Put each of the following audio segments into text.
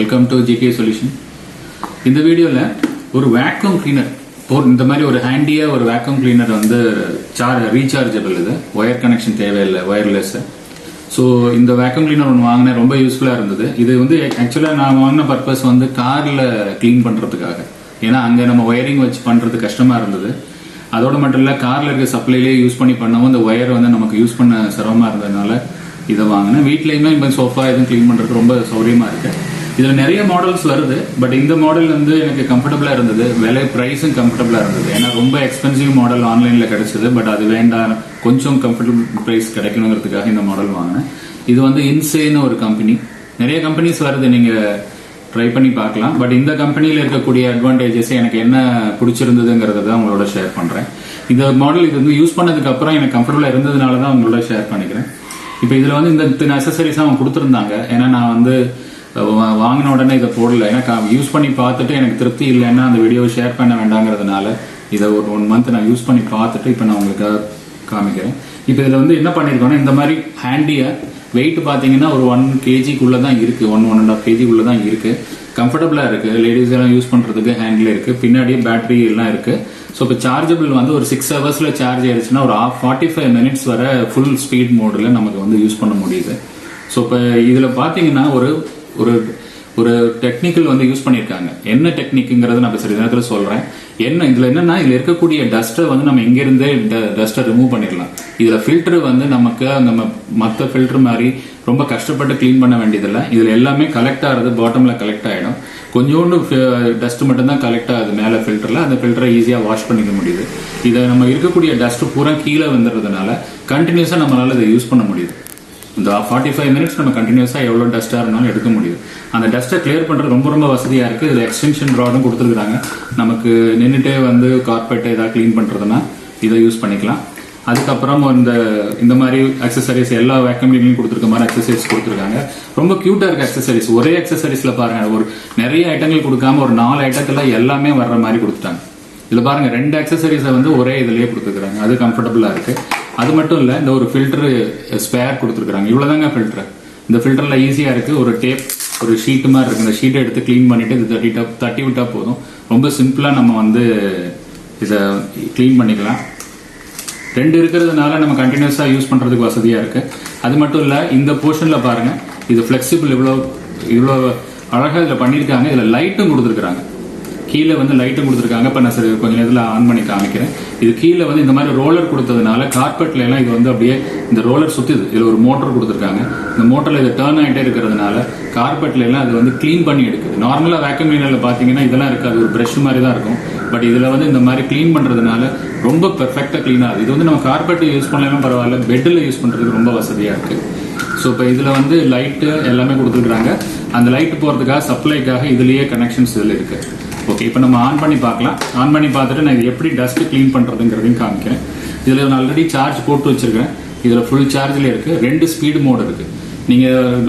Welcome to GK solution. இந்த வீடியோவில் ஒரு வேக்யூம் கிளீனர் இந்த மாதிரி ஒரு ஹேண்டியாக ஒரு வேக்யூம் கிளீனர் வந்து ரீசார்ஜபிள், இது ஒயர் கனெக்ஷன் தேவையில்லை, ஒயர்லெஸ். ஸோ இந்த வேக்யூம் கிளீனர் ஒன்று வாங்கினேன், ரொம்ப யூஸ்ஃபுல்லாக இருந்தது. இது வந்து ஆக்சுவலாக நான் வாங்கின பர்பஸ் வந்து காரில் க்ளீன் பண்ணுறதுக்காக. ஏன்னா அங்கே நம்ம ஒயரிங் வச்சு பண்ணுறது கஷ்டமாக இருந்தது. அதோடு மட்டும் இல்லை, காரில் இருக்க சப்ளைலேயே யூஸ் பண்ணவும் இந்த ஒயர் வந்து நமக்கு யூஸ் பண்ண சிரமமாக இருந்ததுனால இதை வாங்கினேன். வீட்லேயுமே இப்போ சோஃபா எதுவும் க்ளீன் பண்ணுறதுக்கு ரொம்ப சௌரியமாக இருக்குது. இதில் நிறைய மாடல்ஸ் வருது, பட் இந்த மாடல் வந்து எனக்கு கம்ஃபர்டபுளாக இருந்தது. ப்ரைஸும் கம்ஃபர்டபுளாக இருந்தது. ஏன்னா ரொம்ப எக்ஸ்பென்சிவ் மாடல் ஆன்லைனில் கிடைச்சது, பட் அது வேண்டாம், கொஞ்சம் கம்ஃபர்டபுள் ப்ரைஸ் கிடைக்கணுங்கிறதுக்காக இந்த மாடல் வாங்கினேன். இது வந்து இன்சேன்னு ஒரு கம்பெனி. நிறைய கம்பெனிஸ் வருது, நீங்கள் ட்ரை பண்ணி பார்க்கலாம். பட் இந்த கம்பெனியில் இருக்கக்கூடிய அட்வான்டேஜஸ் எனக்கு என்ன பிடிச்சிருந்ததுங்கிறத தான் உங்களோட ஷேர் பண்ணுறேன். இந்த மாடல் இது வந்து யூஸ் பண்ணதுக்கு அப்புறம் எனக்கு கம்ஃபர்டபுளாக இருந்ததுனால தான் உங்களோட ஷேர் பண்ணிக்கிறேன். இப்போ இதில் வந்து இந்த அக்சசரிஸ் அவங்க கொடுத்துருந்தாங்க. ஏன்னா நான் வந்து வாங்கின உடனே இதை போடல, ஏன்னா யூஸ் பண்ணி பார்த்துட்டு எனக்கு திருப்தி இல்லைன்னா அந்த வீடியோவை ஷேர் பண்ண வேண்டாங்கிறதுனால இதை ஒரு 1 month நான் யூஸ் பண்ணி பார்த்துட்டு இப்போ நான் உங்களுக்கு காமிக்கிறேன். இப்போ இதில் வந்து என்ன பண்ணியிருக்கோன்னா, இந்த மாதிரி ஹேண்டியாக வெயிட் பார்த்தீங்கன்னா ஒரு 1 kg தான் இருக்குது, 1.5 kg தான் இருக்குது. கம்ஃபர்டபுளாக இருக்குது, லேடிஸ் எல்லாம் யூஸ் பண்ணுறதுக்கு ஹேண்டில் இருக்குது. பின்னாடியே பேட்டரி எல்லாம் இருக்குது. ஸோ இப்போ சார்ஜபிள் வந்து ஒரு 6 hours சார்ஜ் ஆயிடுச்சுன்னா ஒரு 45 minutes வரை ஃபுல் ஸ்பீட் மோடில் நமக்கு வந்து யூஸ் பண்ண முடியுது. ஸோ இப்போ இதில் பார்த்தீங்கன்னா ஒரு ஒரு ஒரு டெக்னிக்கல் வந்து யூஸ் பண்ணியிருக்காங்க. என்ன டெக்னிக்குங்கிறத நான் சிறிது நேரத்தில் சொல்கிறேன். இதில் என்னன்னா, இதில் இருக்கக்கூடிய டஸ்ட்டை வந்து நம்ம இங்கேருந்தே டஸ்ட்டை ரிமூவ் பண்ணிடலாம். இதில் ஃபில்டர் வந்து நம்ம மற்ற ஃபில்டர் மாதிரி ரொம்ப கஷ்டப்பட்டு க்ளீன் பண்ண வேண்டியதில்லை. இதில் எல்லாமே கலெக்ட் ஆகிறது பாட்டமில் கலெக்ட் ஆகிடும். கொஞ்சோண்டு டஸ்ட் மட்டும்தான் கலெக்ட் ஆகுது மேலே ஃபில்டரில். அந்த ஃபில்டரை ஈஸியாக வாஷ் பண்ணிக்க முடியுது. இதை நம்ம இருக்கக்கூடிய டஸ்ட்டு பூரா கீழே வந்துடுறதுனால கண்டினியூஸாக நம்மளால் இதை யூஸ் பண்ண முடியுது. இந்த 45 minutes நம்ம கண்டினியூஸாக எவ்வளோ டஸ்ட்டாக இருந்தாலும் எடுக்க முடியுது. அந்த டஸ்ட்டை கிளியர் பண்ணுறது ரொம்ப ரொம்ப வசதியாக இருக்குது. இதில் எக்ஸ்டென்ஷன் ராடும் கொடுத்துருக்குறாங்க. நமக்கு நின்றுட்டே வந்து கார்பெட்டை ஏதாவது க்ளீன் பண்ணுறதுனா இதை யூஸ் பண்ணிக்கலாம். அதுக்கப்புறம் இந்த மாதிரி அக்சசரிஸ் எல்லா வேக்கம்லையும் கொடுத்துருக்க மாதிரி அக்சசரிஸ் கொடுத்துருக்காங்க. ரொம்ப க்யூட்டாக இருக்குது அக்சசரிஸ். ஒரே அக்சசரிஸில் பாருங்கள், ஒரு நிறைய ஐட்டங்கள் கொடுக்காம ஒரு 4 ஐட்டத்தில் எல்லாமே வர்ற மாதிரி கொடுத்துட்டாங்க. இதில் பாருங்கள், 2 அக்சசரிஸை வந்து ஒரே இதிலேயே கொடுத்துருக்குறாங்க. அது கம்ஃபர்டபுளாக இருக்குது. அது மட்டும் இல்லை, இந்த ஒரு ஃபில்டரு ஸ்பேர் கொடுத்துருக்குறாங்க. இவ்வளோதாங்க ஃபில்டர். இந்த ஃபில்டரில் ஈஸியாக இருக்குது. ஒரு டேப், ஒரு ஷீட்டு மாதிரி இருக்குது. இந்த ஷீட்டை எடுத்து க்ளீன் பண்ணிவிட்டு இது தட்டி விட்டால் போதும். ரொம்ப சிம்பிளாக நம்ம வந்து இதை க்ளீன் பண்ணிக்கலாம். 2 இருக்கிறதுனால நம்ம கண்டினியூஸாக யூஸ் பண்ணுறதுக்கு வசதியாக இருக்குது. அது மட்டும் இல்லை, இந்த போர்ஷனில் பாருங்கள், இது ஃப்ளெக்சிபிள் இவ்வளோ அழகாக இதில் பண்ணியிருக்காங்க. இதில் லைட்டும் கொடுத்துருக்குறாங்க. கீழே வந்து லைட்டும் கொடுத்துருக்காங்க. இப்போ நான் கொஞ்சம் நேரத்தில் ஆன் பண்ணி காமிக்கிறேன். இது கீழே வந்து இந்த மாதிரி ரோலர் கொடுத்ததுனால கார்பெட்ல எல்லாம் இது வந்து அப்படியே இந்த ரோலர் சுற்றுது. இதில் ஒரு மோட்டர் கொடுத்துருக்காங்க. இந்த மோட்டரில் இது டர்ன் ஆகிட்டே இருக்கிறதுனால கார்பெட்ல எல்லாம் அது வந்து க்ளீன் பண்ணி எடுக்குது. நார்மலாக வேக்யூம் கிளீனரில் பார்த்தீங்கன்னா இதெல்லாம் இருக்காது, ஒரு ப்ரஷ் மாதிரி தான் இருக்கும். பட் இதில் வந்து இந்த மாதிரி க்ளீன் பண்ணுறதுனால ரொம்ப பெர்ஃபெக்டாக க்ளீன் ஆகுது. இது வந்து நம்ம கார்பெட் யூஸ் பண்ணலாம் பரவாயில்ல, பெட்டில் யூஸ் பண்ணுறதுக்கு ரொம்ப வசதியாக இருக்குது. ஸோ இப்போ இதில் வந்து லைட்டு எல்லாமே கொடுத்துருக்குறாங்க. அந்த லைட்டு போகிறதுக்காக சப்ளைக்காக இதுலேயே கனெக்ஷன்ஸ் இதில் இருக்குது. ஓகே, இப்போ நம்ம ஆன் பண்ணி பார்க்கலாம். ஆன் பண்ணி பார்த்துட்டு நான் இது எப்படி டஸ்ட்டு க்ளீன் பண்ணுறதுங்கிறதையும் காமிக்கிறேன். இதில் நான் ஆல்ரெடி சார்ஜ் போட்டு வச்சுருக்கேன். இதில் ஃபுல் சார்ஜில் இருக்குது. 2 ஸ்பீடு மோடு இருக்குது. நீங்கள்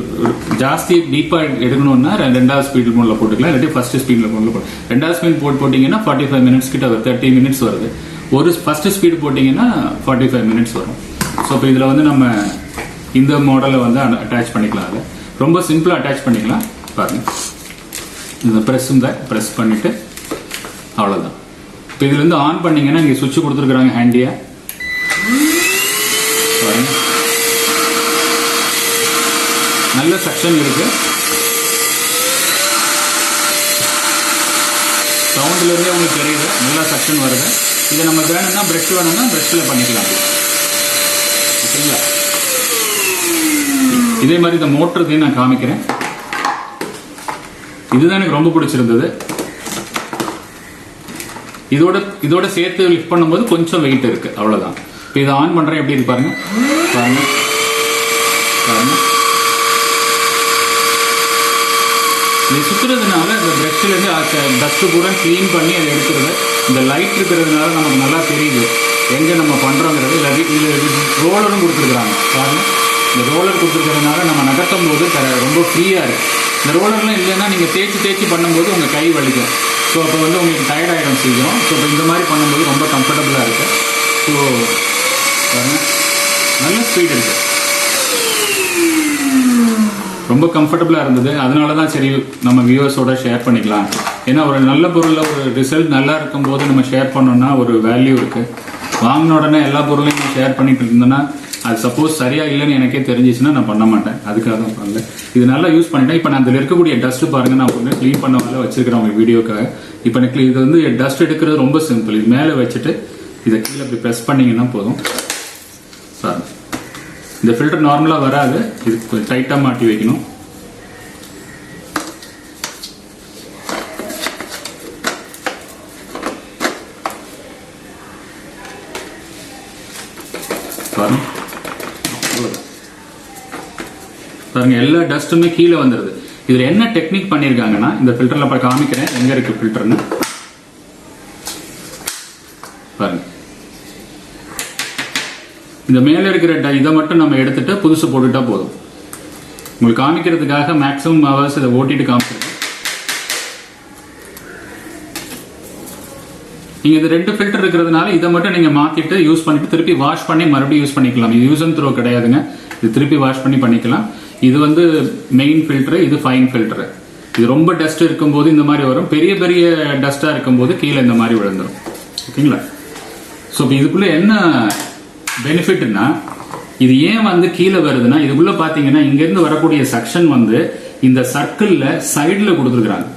ஜாஸ்தி டீப்பாக எடுக்கணும்னா 2வது ஸ்பீடு மோடில் போட்டுக்கலாம், இல்லாட்டி ஃபஸ்ட்டு ஸ்பீடில் மோடில் 2வது ஸ்பீட் போட்டிங்கன்னா 45 minutes கிட்ட 30 minutes வருது. ஃபஸ்ட்டு ஸ்பீடு போட்டிங்கன்னா 45 minutes வரும். ஸோ இப்போ இதில் வந்து நம்ம இந்த மாடலை வந்து அட்டாச் பண்ணிக்கலாம். அதை ரொம்ப சிம்பிளாக அட்டாச் பண்ணிக்கலாம். பாருங்கள், இந்த ப்ரெஸ் பண்ணிவிட்டு அவ்வளோதான். இப்போ இதுலேருந்து ஆன் பண்ணிங்கன்னா இங்கே சுவிட்ச் கொடுத்துருக்குறாங்க ஹேண்டியாக. நல்ல செக்ஷன் இருக்குது. சவுண்ட்லேருந்தே உங்களுக்கு தெரியுது, நல்ல செக்ஷன் வருது. இதை நம்ம வேணும்னா வேணும்னா ப்ரெஷ்ஷில் பண்ணிக்கலாம். ஓகேங்களா? இதே மாதிரி இந்த மோட்டருதையும் நான் காமிக்கிறேன். இதுதான் எனக்கு ரொம்ப பிடிச்சிருந்தது. இதோட சேர்த்து லிஃப்ட் பண்ணும்போது கொஞ்சம் வெயிட் இருக்கு, அவ்வளவுதான். இப்போ இதை ஆன் பண்றேன், எப்படி இருக்கு பாருங்க. பாருங்க பாருங்க, இது சுத்துறதுனால இந்த பிரஷ்லேருந்து டஸ்ட் கூட க்ளீன் பண்ணி அதை எடுக்கிறது. இந்த லைட் இருக்கிறதுனால நமக்கு நல்லா தெரியுது எங்கே நம்ம பண்ணுறோங்கிறது. இதில் ரோலரும் கொடுத்துருக்குறாங்க. பாருங்க, இந்த ரோலர் கொடுத்துருக்கிறதுனால நம்ம நகர்த்தும் போது ரொம்ப ஃப்ரீயாக இருக்குது. இந்த ரோலர்லாம் இல்லைன்னா நீங்கள் தேய்ச்சி பண்ணும்போது உங்கள் கை வலிக்கும். ஸோ அப்போ வந்து உங்களுக்கு டயர்ட் ஆகிடும் சீக்கிரம். ஸோ இப்போ இந்த மாதிரி பண்ணும்போது ரொம்ப கம்ஃபர்டபுளாக இருக்குது. ஸோ நல்ல ஸ்பீட் இருக்குது. ரொம்ப கம்ஃபர்டபுளாக இருந்தது. அதனால தான் சரி நம்ம வியூவர்ஸோட ஷேர் பண்ணிக்கலாம். ஏன்னா ஒரு நல்ல பொருளில் ஒரு ரிசல்ட் நல்லா இருக்கும்போது நம்ம ஷேர் பண்ணோம்னா ஒரு வேல்யூ இருக்குது. வாங்கின உடனே எல்லா பொருளையும் ஷேர் பண்ணிட்டு இருந்தோன்னா அது சப்போஸ் சரியா இல்லைன்னு எனக்கே தெரிஞ்சிச்சுன்னா நான் பண்ண மாட்டேன். அதுக்காக தான் பண்ணல. இது நல்லா யூஸ் பண்ணிட்டேன். இப்போ நான் அதில் இருக்கக்கூடிய டஸ்ட் பாருங்க, நான் ஒன்று க்ளீன் பண்ண மேலே வச்சிருக்கிறேன் உங்க வீடியோக்காக. இப்போ எனக்கு இது வந்து டஸ்ட் எடுக்கிறது ரொம்ப சிம்பிள். இது மேலே வச்சுட்டு இதை கீழே இப்படி ப்ரெஸ் பண்ணீங்கன்னா போதும். சார் இந்த ஃபில்டர் நார்மலாக வராது, இது கொஞ்சம் டைட்டாக மாட்டி வைக்கணும். பாருங்க எல்லா டஸ்ட்டுமே கீழே வந்துடுது. இதுல என்ன டெக்னிக் பண்ணிருக்காங்கன்னா, இந்த ஃபில்டர்ல போய் காமிக்கிறேன் எங்க இருக்கு ஃபில்டர்னு பாருங்க. இந்த மேல இருக்கிற இதை மட்டும் நம்ம எடுத்துட்டு புதுசு போட்டுட்டா போதும். உங்களுக்கு காமிக்கிறதுக்காக மேக்ஸிமம் ஹவர்ஸ் இதை ஓட்டிட்டு காமிச்சிருக்கேன். நீங்க இந்த 2 ஃபில்டர் இருக்கிறதுனால இதை மட்டும் நீங்க மாத்திட்டு யூஸ் பண்ணிட்டு திருப்பி வாஷ் பண்ணி மறுபடியும் யூஸ் பண்ணிக்கலாம். இது யூஸ் அண்ட் த்ரோ கிடையாதுங்க. இது திருப்பி வாஷ் பண்ணி பண்ணிக்கலாம். இது வந்து மெயின் ஃபில்டர், இது ஃபைன் ஃபில்டர். இது ரொம்ப டஸ்ட் இருக்கும்போது இந்த மாதிரி வரும். பெரிய பெரிய டஸ்டா இருக்கும்போது கீழே இந்த மாதிரி விழுந்துடும். ஓகேங்களா? ஸோ இப்போ இதுக்குள்ள என்ன பெனிஃபிட்னா, இது ஏன் வந்து கீழே வருதுன்னா, இதுக்குள்ள பாத்தீங்கன்னா இங்கிருந்து வரக்கூடிய செக்ஷன் வந்து இந்த சர்க்கிள்ல சைடுல கொடுத்துருக்காங்க.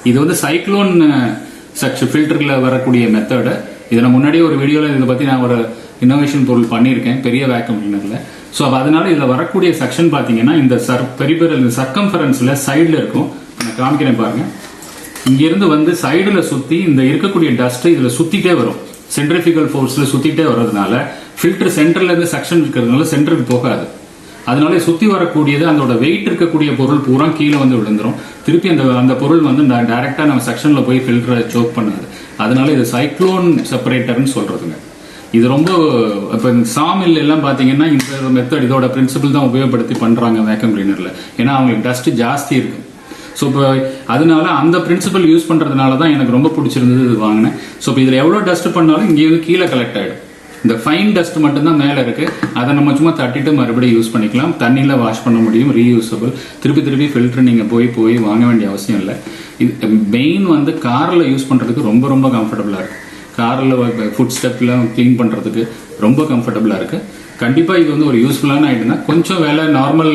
இது வந்து சைக்ளோன் செக்ஷன் ஃபில்டர்ல வரக்கூடிய மெத்தடு. இதை நான் முன்னாடியே ஒரு வீடியோல இதை பத்தி நான் ஒரு இன்னோவேஷன் பொருள் பண்ணியிருக்கேன் பெரிய வேக்கம் கிளீனர்ல. ஸோ அதனால இதில் வரக்கூடிய செக்ஷன் பார்த்தீங்கன்னா இந்த பெரிபெரல் சர்க்கம்ஃபரன்ஸ்ல சைடில் இருக்கும். நான் காமிக்கிறேன் பாருங்க. இங்கிருந்து வந்து சைடில் சுற்றி இந்த இருக்கக்கூடிய டஸ்ட் இதில் சுற்றிட்டே வரும். சென்ட்ரிஃபிகல் ஃபோர்ஸில் சுற்றிட்டே வர்றதுனால ஃபில்டர் சென்டர்ல இருந்து செக்ஷன் இருக்கிறதுனால சென்டருக்கு போகாது. அதனால சுற்றி வரக்கூடியது அதோட வெயிட் இருக்கக்கூடிய பொருள் பூரா கீழே வந்து விழுந்துரும். திருப்பி அந்த பொருள் வந்து டைரக்டா நம்ம செக்ஷன்ல போய் ஃபில்டரை சோக் பண்ணாது. அதனால இது சைக்ளோன் செப்பரேட்டர்னு சொல்றதுங்க. இது ரொம்ப இப்போ சாமில் எல்லாம் பார்த்தீங்கன்னா இந்த மெத்தட் இதோட பிரின்சிபிள் தான் உபயோகப்படுத்தி பண்றாங்க வேக்கம் கிளீனர்ல. ஏன்னா அவங்களுக்கு டஸ்ட் ஜாஸ்தி இருக்கு. ஸோ இப்போ அதனால அந்த பிரின்சிபல் யூஸ் பண்றதுனால தான் எனக்கு ரொம்ப பிடிச்சிருந்தது இது வாங்கினேன். ஸோ இப்போ இதில் எவ்வளோ டஸ்ட் பண்ணாலும் இங்கே வந்து கீழே கலெக்ட் ஆகிடும். இந்த ஃபைன் டஸ்ட் மட்டும்தான் மேலே இருக்கு. அதை நம்ம சும்மா தட்டிட்டு மறுபடியும் யூஸ் பண்ணிக்கலாம். தண்ணியில் வாஷ் பண்ண முடியும், ரீயூசபிள். திருப்பி ஃபில்டர் நீங்கள் போய் வாங்க வேண்டிய அவசியம் இல்லை. இது மெயின் வந்து காரில் யூஸ் பண்ணுறதுக்கு ரொம்ப ரொம்ப கம்ஃபர்டபுளாக இருக்கு. காரில் ஃபுட் ஸ்டெப்லாம் க்ளீன் பண்ணுறதுக்கு ரொம்ப கம்ஃபர்டபுளாக இருக்கு. கண்டிப்பாக இது வந்து ஒரு யூஸ்ஃபுல்லான ஐட்டம்னா, கொஞ்சம் விலை நார்மல்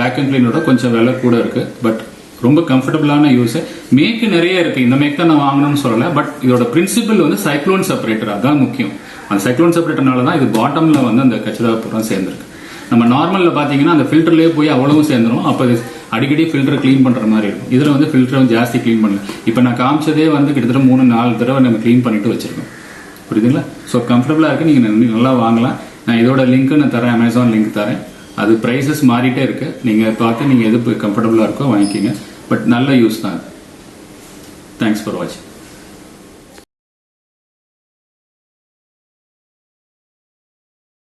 வேக்யூம் கிளீனரோட கொஞ்சம் விலை கூட இருக்கு. பட் ரொம்ப கம்ஃபர்டபுளான யூஸ். மேக்கு நிறைய இருக்கு. இந்த மேக் தான் நான் வாங்கணும்னு சொல்லலை. பட் இதோட பிரின்சிபல் வந்து சைக்ளோன் செப்பரேட்டர், அதான் முக்கியம். அந்த சைக்ளோன் செப்பரேட்டர்னால தான் இது பாட்டம்ல வந்து அந்த கச்சரா பூரா சேர்ந்துருக்கு. நம்ம நார்மல்ல பாத்தீங்கன்னா அந்த ஃபில்டர்லயே போய் அவ்வளவும் சேர்ந்துரும். அப்போ அடிக்கடி ஃபில்டர் க்ளீன் பண்ற மாதிரி இருக்கும். இதுல வந்து ஃபில்டர் ஜாஸ்தி க்ளீன் பண்ணல. இப்போ நான் காமிச்சதே வந்து கிட்டத்தட்ட 3-4 தடவை நம்ம க்ளீன் பண்ணிட்டு வச்சிருக்கோம். புரியுதுங்களா? ஸோ கம்ஃபர்டபுளா இருக்கு. நீங்க நல்லா வாங்கலாம். நான் இதோட லிங்க் நான் தரேன், அமேசான் லிங்க் தரேன். அது பிரைசஸ் மாறிட்டே இருக்கு. நீங்க பார்த்து நீங்க எது கம்ஃபர்டபுளா இருக்கோ வாங்கிக்கிங்க. பட் நல்ல யூஸ் தான். தேங்க்ஸ் ஃபார் வாட்சிங்.